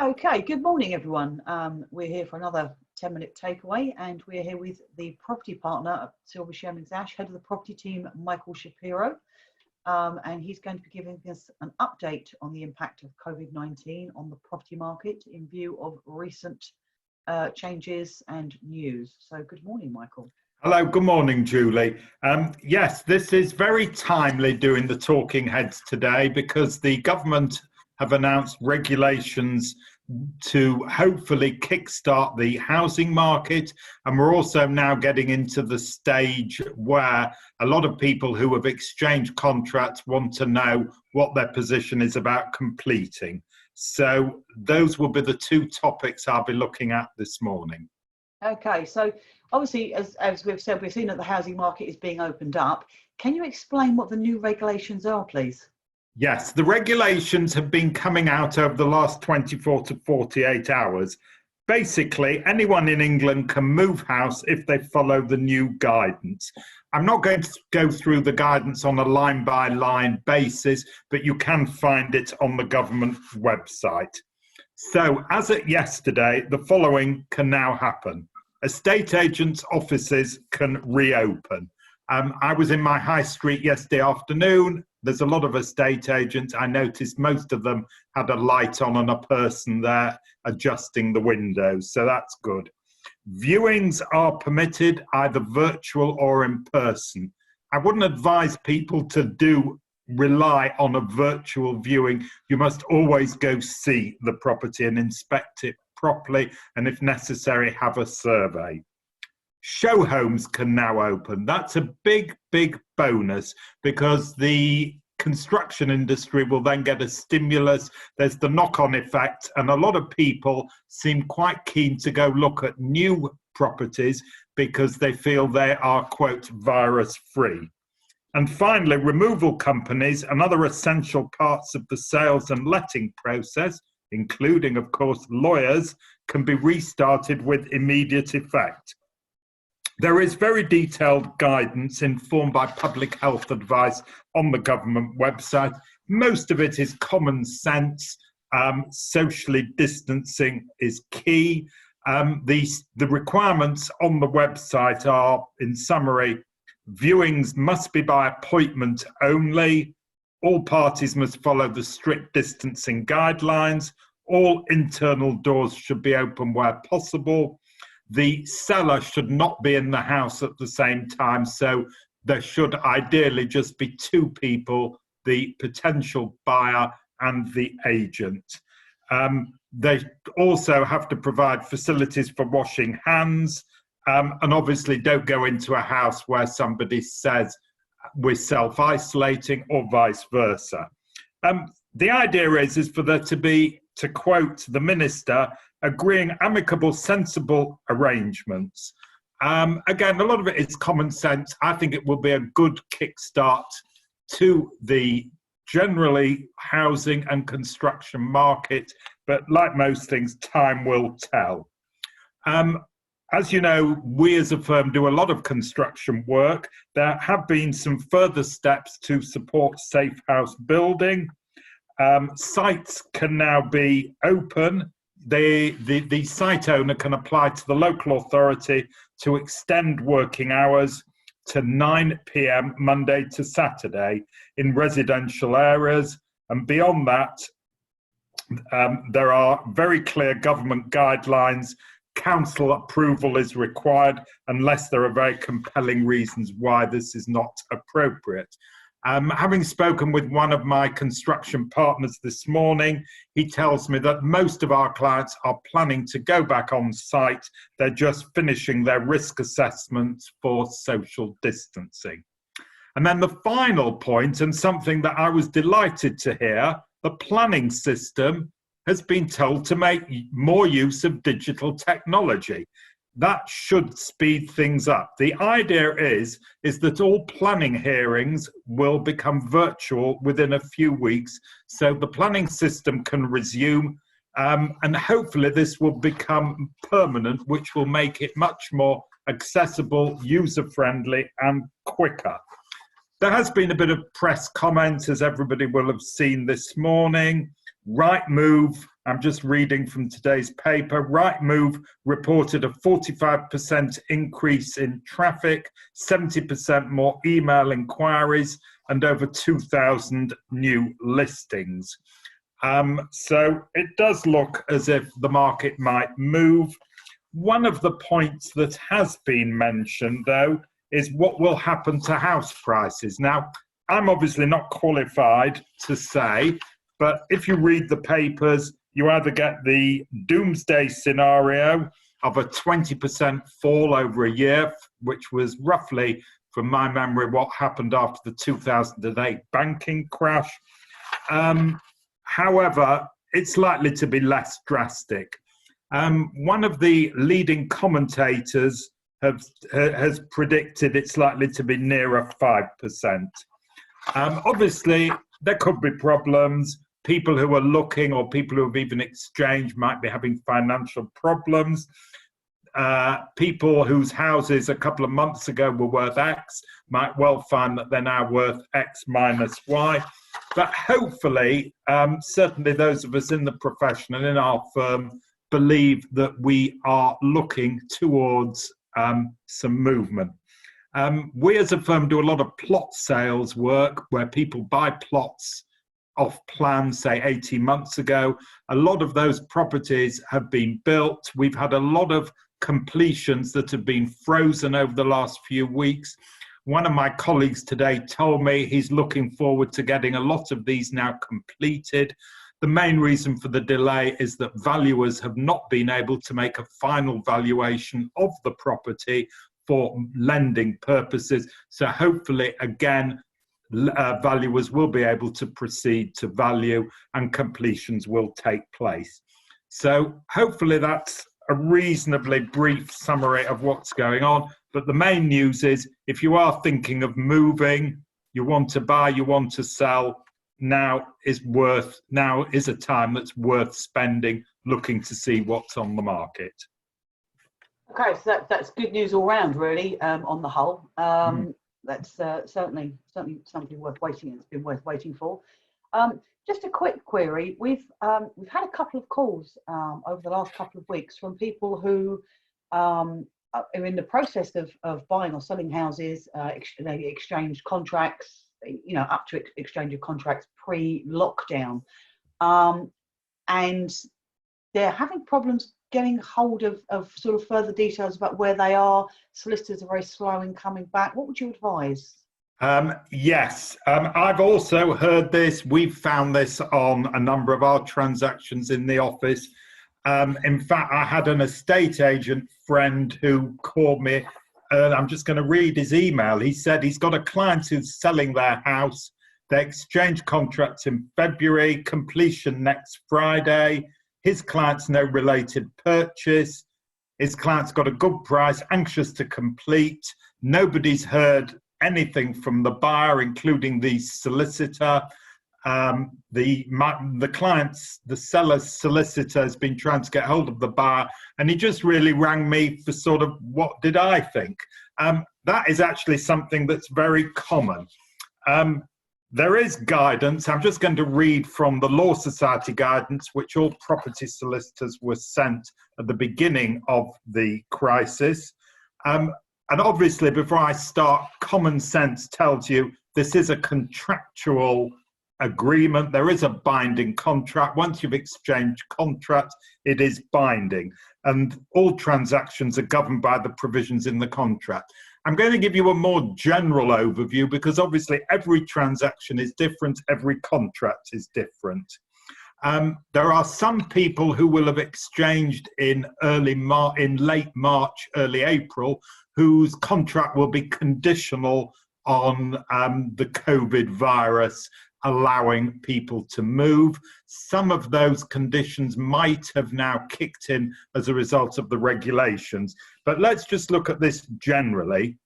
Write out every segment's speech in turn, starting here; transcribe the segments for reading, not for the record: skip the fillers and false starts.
Okay, good morning everyone. We're here for another 10-minute takeaway, and we're here with the property partner at Silver Shemmings Ash, head of the property team, Michael Shapiro, and he's going to be giving us an update on the impact of COVID-19 on the property market in view of recent changes and news. So good morning, Michael. Hello, good morning, Julie. Yes, this is very timely doing the talking heads today because the government have announced regulations to hopefully kickstart the housing market, and we're also now getting into the stage where a lot of people who have exchanged contracts want to know what their position is about completing. So those will be the two topics I'll be looking at this morning. Okay, so obviously, as we've said, we've seen that the housing market is being opened up. Can you explain what the new regulations are, please? Yes, the regulations have been coming out over the last 24 to 48 hours. Basically, anyone in England can move house if they follow the new guidance. I'm not going to go through the guidance on a line-by-line basis, but you can find it on the government website. So, as of yesterday, the following can now happen. Estate agents' offices can reopen. I was in my high street yesterday afternoon. There's a lot of estate agents. I noticed most of them had a light on and a person there adjusting the windows, so that's good. Viewings are permitted either virtual or in person. I wouldn't advise people to rely on a virtual viewing. You must always go see the property and inspect it properly, and if necessary, have a survey. Show homes can now open. That's a big, big bonus because the construction industry will then get a stimulus. There's the knock-on effect, and a lot of people seem quite keen to go look at new properties because they feel they are, quote, virus-free. And finally, removal companies and other essential parts of the sales and letting process, including, of course, lawyers, can be restarted with immediate effect. There is very detailed guidance informed by public health advice on the government website. Most of it is common sense. Socially distancing is key. The requirements on the website are, in summary, viewings must be by appointment only. All parties must follow the strict distancing guidelines. All internal doors should be open where possible. The seller should not be in the house at the same time, so there should ideally just be two people, the potential buyer and the agent. They also have to provide facilities for washing hands, and obviously don't go into a house where somebody says we're self-isolating or vice versa. The idea is for there to be, to quote the minister, agreeing amicable, sensible arrangements. Again, a lot of it is common sense. I think it will be a good kickstart to the generally housing and construction market, but like most things, time will tell. As you know, we as a firm do a lot of construction work. There have been some further steps to support safe house building. Sites can now be open. The site owner can apply to the local authority to extend working hours to 9 p.m. Monday to Saturday in residential areas. And beyond that, there are very clear government guidelines. Council approval is required unless there are very compelling reasons why this is not appropriate. Having spoken with one of my construction partners this morning, he tells me that most of our clients are planning to go back on site. They're just finishing their risk assessments for social distancing. And then the final point, and something that I was delighted to hear, the planning system has been told to make more use of digital technology. That should speed things up. The idea is that all planning hearings will become virtual within a few weeks, so the planning system can resume, and hopefully this will become permanent, which will make it much more accessible, user-friendly, and quicker. There has been a bit of press comment, as everybody will have seen this morning. Rightmove, I'm just reading from today's paper, Rightmove reported a 45% increase in traffic, 70% more email inquiries, and over 2,000 new listings. So it does look as if the market might move. One of the points that has been mentioned, though, is what will happen to house prices. Now, I'm obviously not qualified to say, but if you read the papers, you either get the doomsday scenario of a 20% fall over a year, which was roughly, from my memory, what happened after the 2008 banking crash. However, it's likely to be less drastic. One of the leading commentators has predicted it's likely to be nearer 5%. Obviously, there could be problems. People who are looking or people who have even exchanged might be having financial problems. People whose houses a couple of months ago were worth X might well find that they're now worth X minus Y. But hopefully, certainly those of us in the profession and in our firm believe that we are looking towards some movement. We as a firm do a lot of plot sales work where people buy plots off plan, say 18 months ago. A lot of those properties have been built. We've had a lot of completions that have been frozen over the last few weeks. One of my colleagues today told me he's looking forward to getting a lot of these now completed. The main reason for the delay is that valuers have not been able to make a final valuation of the property for lending purposes. So hopefully, again, valuers will be able to proceed to value and completions will take place. So hopefully that's a reasonably brief summary of what's going on. But the main news is if you are thinking of moving, you want to buy, you want to sell, now is a time that's worth spending looking to see what's on the market. Okay, so that's good news all round, really, on the whole. That's certainly something worth waiting. It's been worth waiting for. Just a quick query. We've had a couple of calls over the last couple of weeks from people who are in the process of buying or selling houses. They exchanged contracts, up to exchange of contracts pre-lockdown, and they're having problems getting hold of sort of further details about where they are. Solicitors are very slow in coming back. What would you advise? Yes, I've also heard this. We've found this on a number of our transactions in the office. In fact, I had an estate agent friend who called me. I'm just going to read his email. He said he's got a client who's selling their house. They exchanged contracts in February, completion next Friday. His client's no related purchase. His client's got a good price, anxious to complete. Nobody's heard anything from the buyer, including the solicitor. The seller's solicitor has been trying to get hold of the buyer, and he just really rang me for sort of what did I think. That is actually something that's very common. There is guidance. I'm just going to read from the Law Society guidance, which all property solicitors were sent at the beginning of the crisis. And obviously, before I start, common sense tells you this is a contractual agreement. There is a binding contract. Once you've exchanged contracts, it is binding. And all transactions are governed by the provisions in the contract. I'm going to give you a more general overview because obviously every transaction is different, every contract is different. There are some people who will have exchanged in late March, early April, whose contract will be conditional on the COVID virus allowing people to move. Some of those conditions might have now kicked in as a result of the regulations. But let's just look at this generally.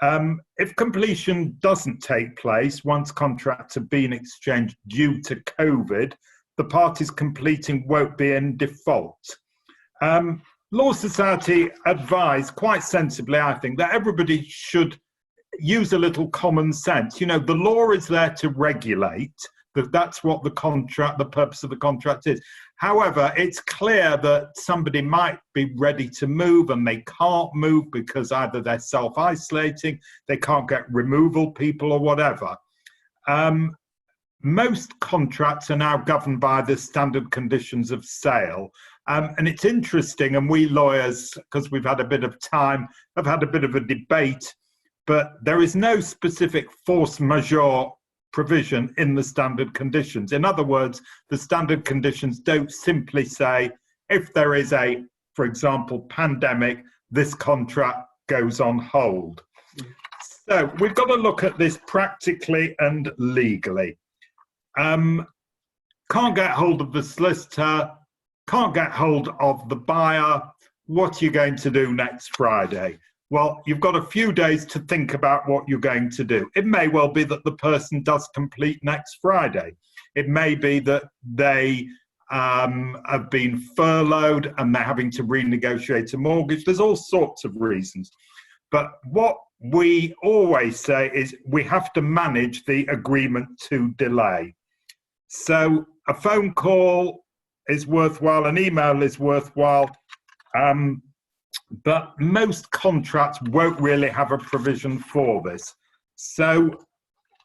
If completion doesn't take place once contracts have been exchanged due to COVID, the parties completing won't be in default. Law Society advise quite sensibly, I think, that everybody should use a little common sense. You know, the law is there to regulate, That's what the purpose of the contract is. However, it's clear that somebody might be ready to move and they can't move because either they're self-isolating, they can't get removal people or whatever. Most contracts are now governed by the standard conditions of sale. And it's interesting, and we lawyers, because we've had a bit of time, have had a bit of a debate, but there is no specific force majeure provision in the standard conditions. In other words, the standard conditions don't simply say, if there is a, for example, pandemic, this contract goes on hold. So we've got to look at this practically and legally. Can't get hold of the solicitor, can't get hold of the buyer. What are you going to do next Friday? Well, you've got a few days to think about what you're going to do. It may well be that the person does complete next Friday. It may be that they have been furloughed and they're having to renegotiate a mortgage. There's all sorts of reasons. But what we always say is we have to manage the agreement to delay. So a phone call is worthwhile, an email is worthwhile, but most contracts won't really have a provision for this. So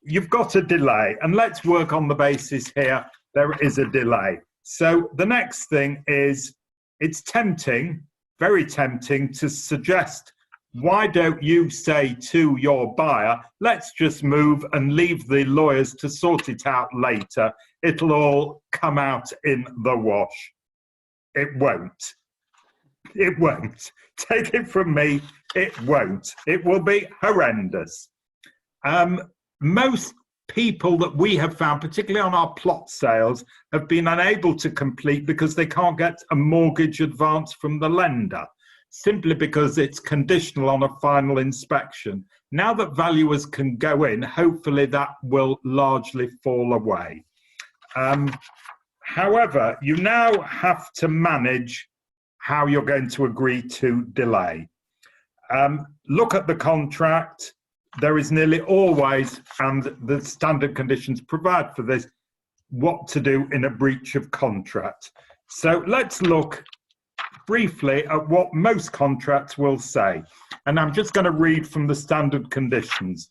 you've got a delay, and let's work on the basis here there is a delay. So the next thing is, it's tempting, very tempting, to suggest, why don't you say to your buyer, let's just move and leave the lawyers to sort it out later. It'll all come out in the wash. It won't. It won't. Take it from me, it won't. It will be horrendous. Most people that we have found, particularly on our plot sales, have been unable to complete because they can't get a mortgage advance from the lender, simply because it's conditional on a final inspection. Now that valuers can go in, hopefully that will largely fall away. However, you now have to manage how you're going to agree to delay. Look at the contract. There is nearly always, and the standard conditions provide for this, what to do in a breach of contract. So let's look briefly at what most contracts will say. And I'm just going to read from the standard conditions.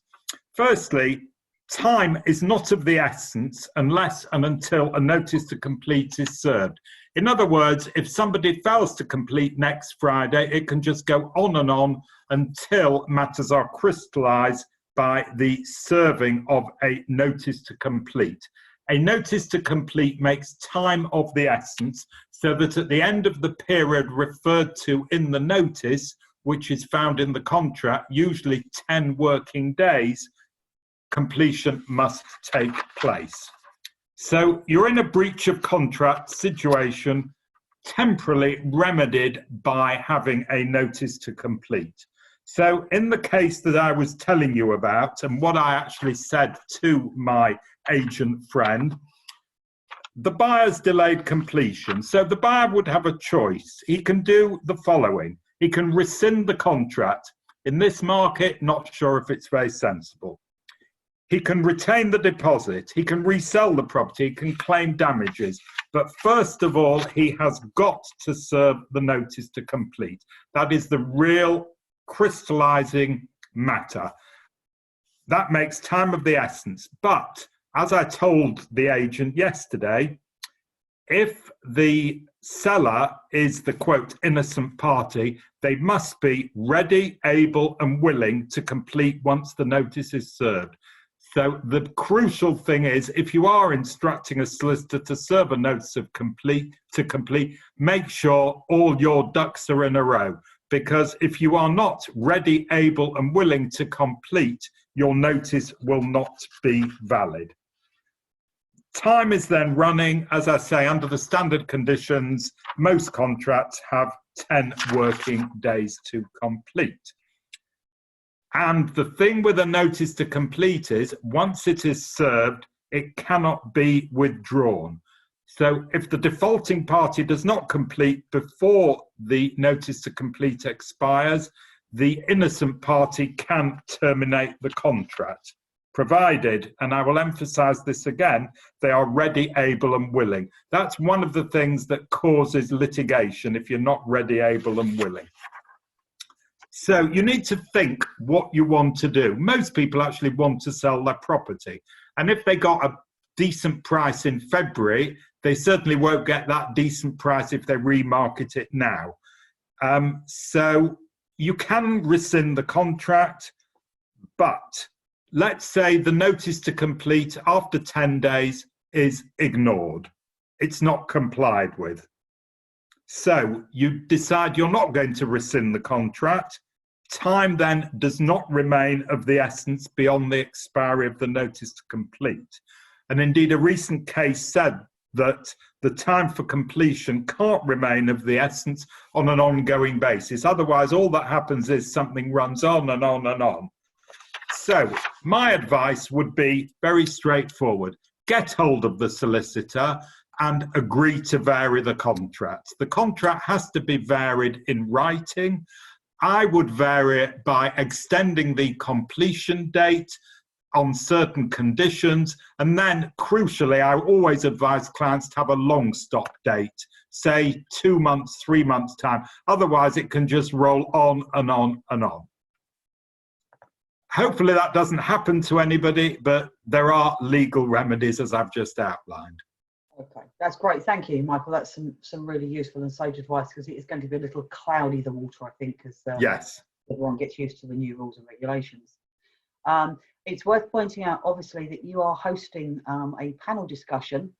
Firstly, time is not of the essence unless and until a notice to complete is served. In other words, if somebody fails to complete next Friday, it can just go on and on until matters are crystallized by the serving of a notice to complete. A notice to complete makes time of the essence, so that at the end of the period referred to in the notice, which is found in the contract, usually 10 working days, completion must take place. So you're in a breach of contract situation, temporarily remedied by having a notice to complete. So in the case that I was telling you about, and what I actually said to my agent friend, the buyer's delayed completion. So the buyer would have a choice. He can do the following. He can rescind the contract. In this market, not sure if it's very sensible. He can retain the deposit, he can resell the property, he can claim damages. But first of all, he has got to serve the notice to complete. That is the real crystallizing matter. That makes time of the essence. But as I told the agent yesterday, if the seller is the, quote, innocent party, they must be ready, able and willing to complete once the notice is served. So the crucial thing is, if you are instructing a solicitor to serve a notice of complete, make sure all your ducks are in a row. Because if you are not ready, able and willing to complete, your notice will not be valid. Time is then running, as I say, under the standard conditions. Most contracts have 10 working days to complete. And the thing with a notice to complete is, once it is served, it cannot be withdrawn. So if the defaulting party does not complete before the notice to complete expires, the innocent party can terminate the contract. provided, and I will emphasize this again, they are ready, able and willing. That's one of the things that causes litigation if you're not ready, able and willing. So you need to think what you want to do. Most people actually want to sell their property. And if they got a decent price in February, they certainly won't get that decent price if they remarket it now. So you can rescind the contract, but let's say the notice to complete after 10 days is ignored. It's not complied with. So you decide you're not going to rescind the contract. Time then does not remain of the essence beyond the expiry of the notice to complete. And indeed, a recent case said that the time for completion can't remain of the essence on an ongoing basis. Otherwise, all that happens is something runs on and on and on. So my advice would be very straightforward. Get hold of the solicitor and agree to vary the contract. The contract has to be varied in writing. I would vary it by extending the completion date on certain conditions. And then crucially, I always advise clients to have a long stop date, say 2 months, 3 months time. Otherwise, it can just roll on and on and on. Hopefully that doesn't happen to anybody, but there are legal remedies as I've just outlined. Okay, that's great. Thank you, Michael. That's some really useful and sage advice, because it is going to be a little cloudy, the water, I think, as yes, everyone gets used to the new rules and regulations. It's worth pointing out, obviously, that you are hosting a panel discussion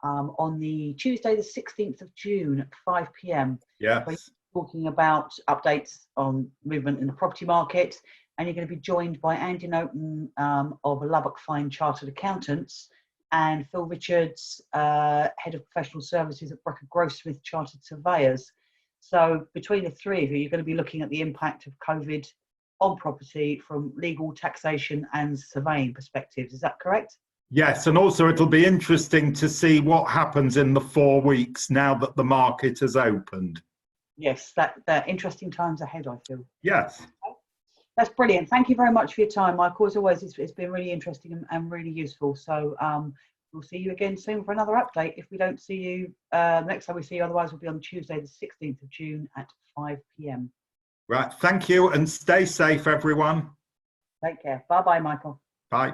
on the Tuesday, the 16th of June at 5 p.m. Yes. Talking about updates on movement in the property market. And you're going to be joined by Andy Norton of Lubbock Fine Chartered Accountants, and Phil Richards, Head of Professional Services at Brecker Grossmith Chartered Surveyors. So between the three of you, you're going to be looking at the impact of COVID on property from legal, taxation and surveying perspectives. Is that correct? Yes, and also it'll be interesting to see what happens in the 4 weeks now that the market has opened. Yes, that interesting times ahead, I feel. Yes. That's brilliant. Thank you very much for your time, Michael. As always, it's been really interesting and really useful. So we'll see you again soon for another update. If we don't see you next time we see you, otherwise we'll be on Tuesday, the 16th of June at 5 p.m. Right. Thank you and stay safe, everyone. Take care. Bye-bye, Michael. Bye.